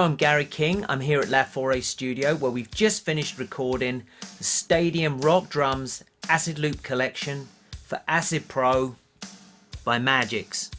Hello, I'm Garry King. I'm here at La Forêt Studio where we've just finished recording the Stadium Rock Drums Acid Loop Collection for Acid Pro by Magix.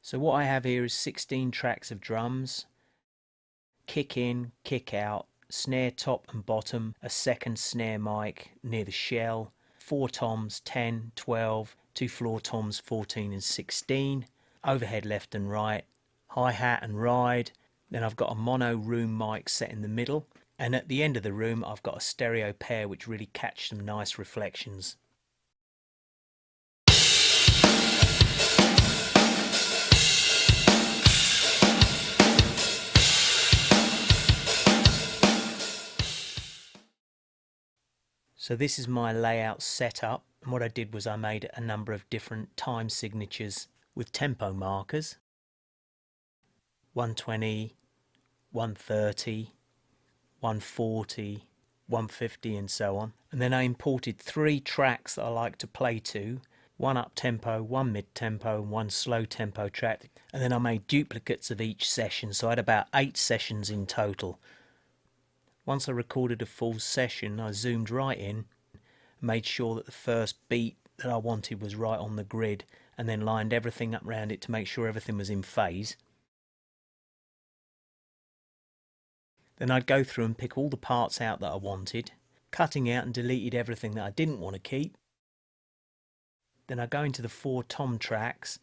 So what I have here is 16 tracks of drums, kick in, kick out, snare top and bottom, a second snare mic near the shell, 4 toms 10, 12, 2 floor toms 14 and 16, overhead left and right, hi-hat and ride, then I've got a mono room mic set in the middle, and at the end of the room I've got a stereo pair which really catch some nice reflections. So this is my layout setup, and what I did was I made a number of different time signatures with tempo markers, 120, 130, 140, 150 and so on. And then I imported 3 tracks that I like to play to, one up tempo, one mid tempo and one slow tempo track, and then I made duplicates of each session, so I had about 8 sessions in total. Once I recorded a full session, I zoomed right in, made sure that the first beat that I wanted was right on the grid, and then lined everything up around it to make sure everything was in phase. Then I'd go through and pick all the parts out that I wanted, cutting out and deleted everything that I didn't want to keep. Then I'd go into the 4 tom tracks,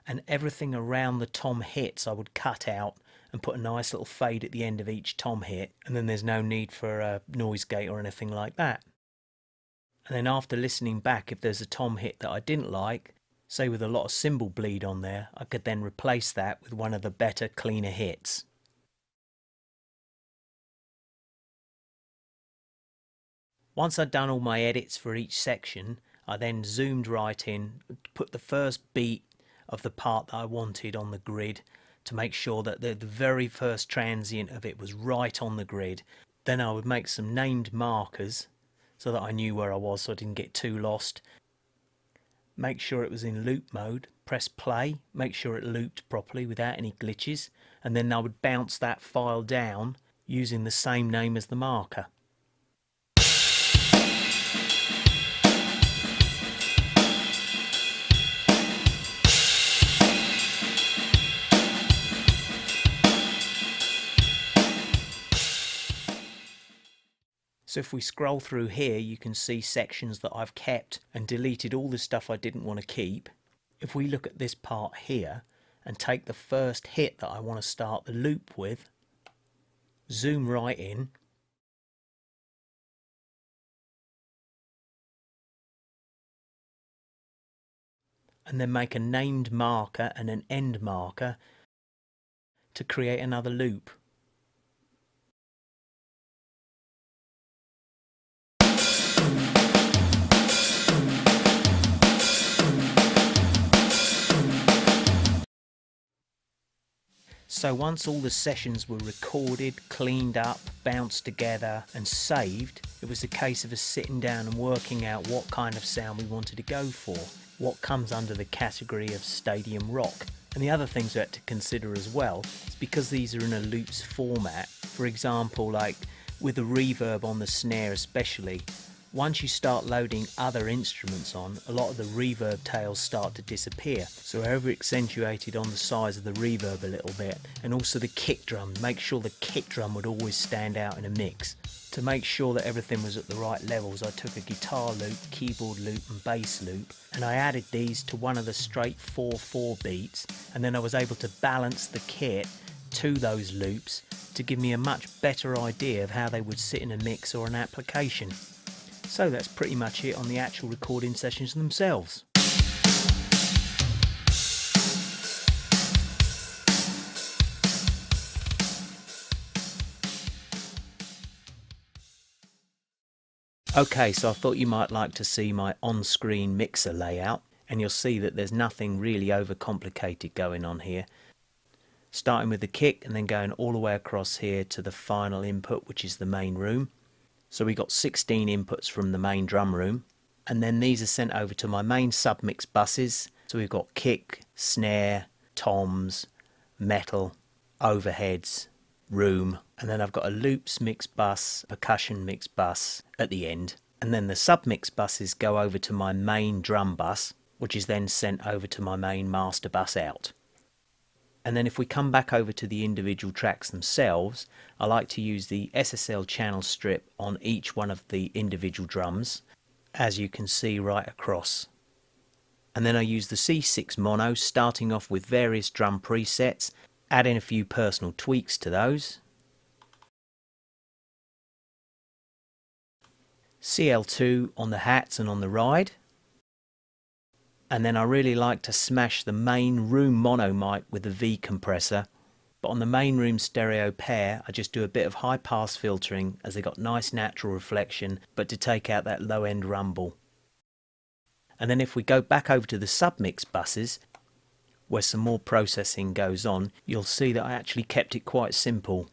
and everything around the tom hits I would cut out and put a nice little fade at the end of each tom hit, and then there's no need for a noise gate or anything like that. And then after listening back, if there's a tom hit that I didn't like, say with a lot of cymbal bleed on there, I could then replace that with one of the better, cleaner hits. Once I'd done all my edits for each section, I then zoomed right in, put the first beat of the part that I wanted on the grid to make sure that the very first transient of it was right on the grid. Then I would make some named markers so that I knew where I was so I didn't get too lost. Make sure it was in loop mode, press play, make sure it looped properly without any glitches, and then I would bounce that file down using the same name as the marker. So if we scroll through here, you can see sections that I've kept and deleted all the stuff I didn't want to keep. If we look at this part here and take the first hit that I want to start the loop with, zoom right in, and then make a named marker and an end marker to create another loop. So once all the sessions were recorded, cleaned up, bounced together and saved, it was a case of us sitting down and working out what kind of sound we wanted to go for, what comes under the category of stadium rock. And the other things we had to consider as well is because these are in a loops format, for example, like with the reverb on the snare especially, Once you start loading other instruments on, a lot of the reverb tails start to disappear. So I over accentuated on the size of the reverb a little bit, and also the kick drum. Make sure the kick drum would always stand out in a mix. To make sure that everything was at the right levels, I took a guitar loop, keyboard loop and bass loop, and I added these to one of the straight 4/4 beats, and then I was able to balance the kit to those loops to give me a much better idea of how they would sit in a mix or an application. So that's pretty much it on the actual recording sessions themselves. Okay, so I thought you might like to see my on-screen mixer layout, and you'll see that there's nothing really overcomplicated going on here. Starting with the kick and then going all the way across here to the final input, which is the main room. So we got 16 inputs from the main drum room, and then these are sent over to my main submix buses. So we've got kick, snare, toms, metal, overheads, room, and then I've got a loops mix bus, percussion mix bus at the end, and then the submix buses go over to my main drum bus, which is then sent over to my main master bus out. And then if we come back over to the individual tracks themselves, I like to use the SSL channel strip on each one of the individual drums, as you can see right across. And then I use the C6 mono, starting off with various drum presets, adding a few personal tweaks to those. CL2 on the hats and on the ride. And then I really like to smash the main room mono mic with the V compressor, but on the main room stereo pair I just do a bit of high pass filtering as they got nice natural reflection, but to take out that low end rumble. And then if we go back over to the submix buses, where some more processing goes on, you'll see that I actually kept it quite simple.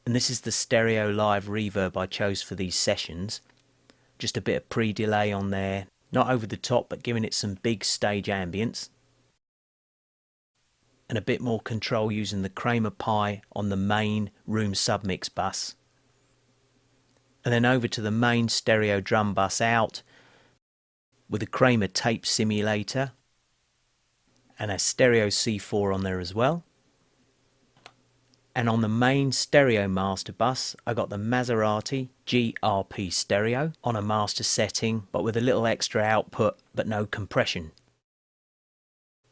And this is the stereo live reverb I chose for these sessions. Just a bit of pre-delay on there, not over the top but giving it some big stage ambience. And a bit more control using the Kramer Pi on the main room submix bus. And then over to the main stereo drum bus out with a Kramer tape simulator and a stereo C4 on there as well. And on the main stereo master bus I got the Maserati GRP stereo on a master setting, but with a little extra output but no compression,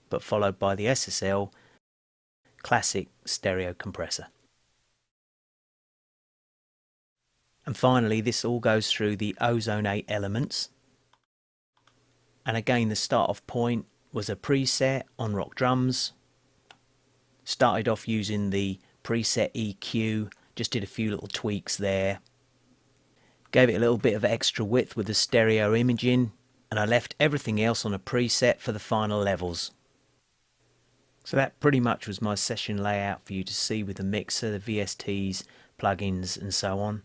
but followed by the SSL classic stereo compressor. And finally this all goes through the Ozone 8 elements, and again the start off point was a preset on rock drums. Started off using the preset EQ, just did a few little tweaks there, gave it a little bit of extra width with the stereo imaging, and I left everything else on a preset for the final levels. So that pretty much was my session layout for you to see with the mixer, the VSTs, plugins and so on.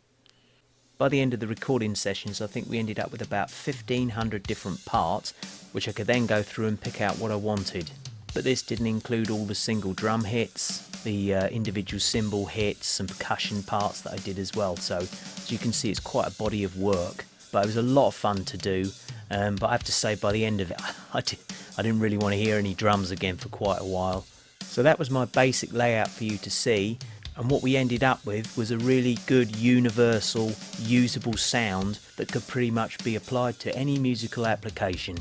By the end of the recording sessions I think we ended up with about 1500 different parts, which I could then go through and pick out what I wanted. But this didn't include all the single drum hits, the individual cymbal hits, some percussion parts that I did as well. So as you can see it's quite a body of work, but it was a lot of fun to do. But I have to say by the end of it I didn't really want to hear any drums again for quite a while. So that was my basic layout for you to see, and what we ended up with was a really good universal usable sound that could pretty much be applied to any musical application.